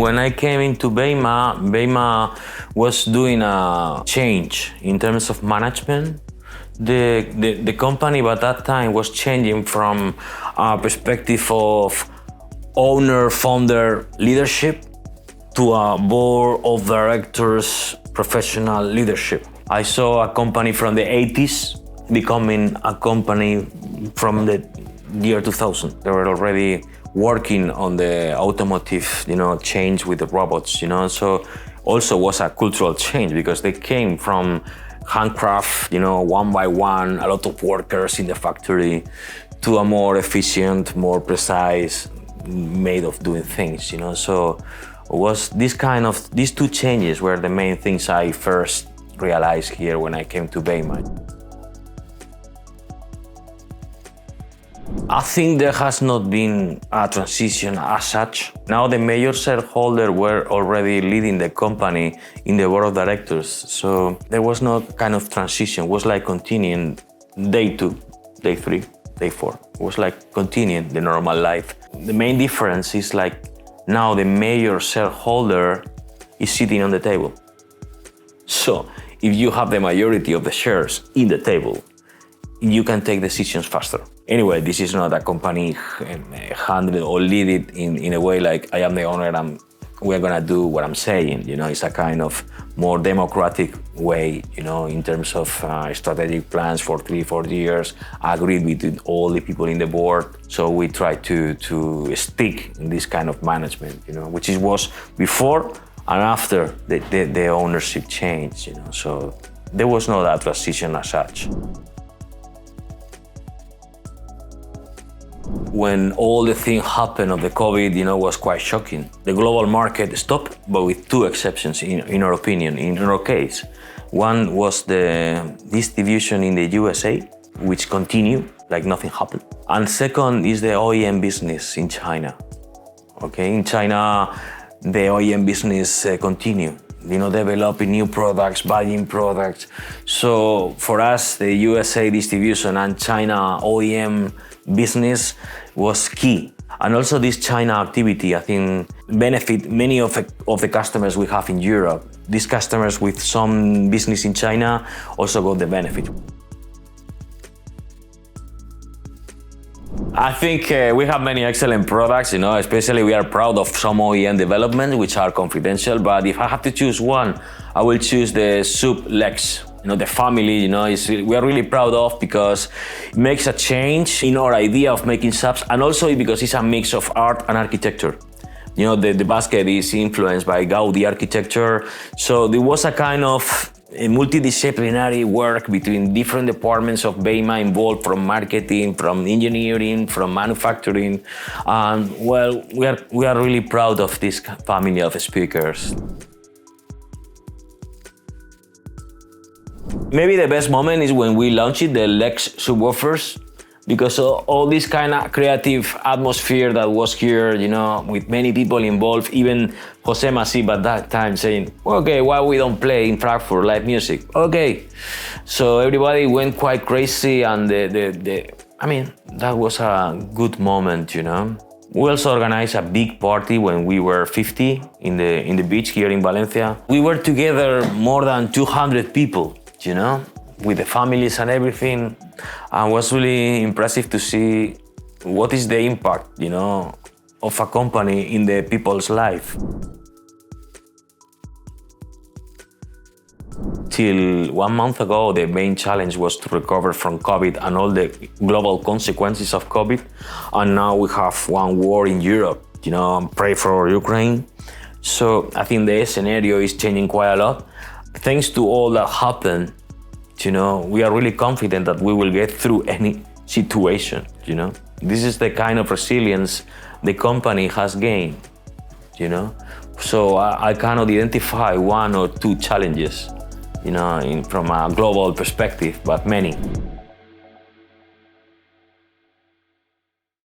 When I came into Beyma was doing a change in terms of management. The company by that time was changing from a perspective of owner-founder leadership to a board of directors professional leadership. I saw a company from the 80s becoming a company from the year 2000. They were already working on the automotive, change with the robots, So also was a cultural change because they came from handcraft, one by one, a lot of workers in the factory, to a more efficient, more precise made of doing things, So it was these two changes were the main things I first realized here when I came to Beyma. I think there has not been a transition as such. Now the major shareholder were already leading the company in the board of directors, so there was no kind of transition. It was like continuing day 2, day 3, day 4. It was like continuing the normal life. The main difference is like now the major shareholder is sitting on the table. So if you have the majority of the shares in the table, you can take decisions faster. Anyway, this is not a company handled or lead it in a way like I am the owner and we're gonna do what I'm saying. It's a kind of more democratic way, in terms of strategic plans for 3-4 years, agreed with all the people in the board. So we try to stick in this kind of management, which was before and after the ownership change, So there was no that transition as such. When all the thing happened of the COVID, was quite shocking. The global market stopped, but with 2 exceptions in our opinion, in our case. One was the distribution in the USA, which continued like nothing happened. And second is the OEM business in China. Okay, in China, the OEM business continued. Developing new products, buying products. So for us, the USA distribution and China OEM business was key. And also this China activity, I think, benefit many of the customers we have in Europe. These customers with some business in China also got the benefit. I think we have many excellent products, especially we are proud of some OEM developments which are confidential, but if I have to choose one, I will choose the sub Lex. The family, we are really proud of because it makes a change in our idea of making subs and also because it's a mix of art and architecture. The basket is influenced by Gaudi architecture, so there was a kind of a multidisciplinary work between different departments of Beyma involved, from marketing, from engineering, from manufacturing, and well, we are really proud of this family of speakers. Maybe the best moment is when we launched the Lex subwoofers, because all this kind of creative atmosphere that was here, with many people involved, even Jose Masip at that time saying, okay, why we don't play in Frankfurt live music? Okay. So everybody went quite crazy and that was a good moment, We also organized a big party when we were 50 in the beach here in Valencia. We were together more than 200 people, with the families and everything. And it was really impressive to see what is the impact, of a company in the people's life. Till 1 month ago, the main challenge was to recover from COVID and all the global consequences of COVID. And now we have one war in Europe, and pray for Ukraine. So I think the scenario is changing quite a lot. Thanks to all that happened, we are really confident that we will get through any situation, This is the kind of resilience the company has gained, So I cannot identify 1 or 2 challenges, from a global perspective, but many.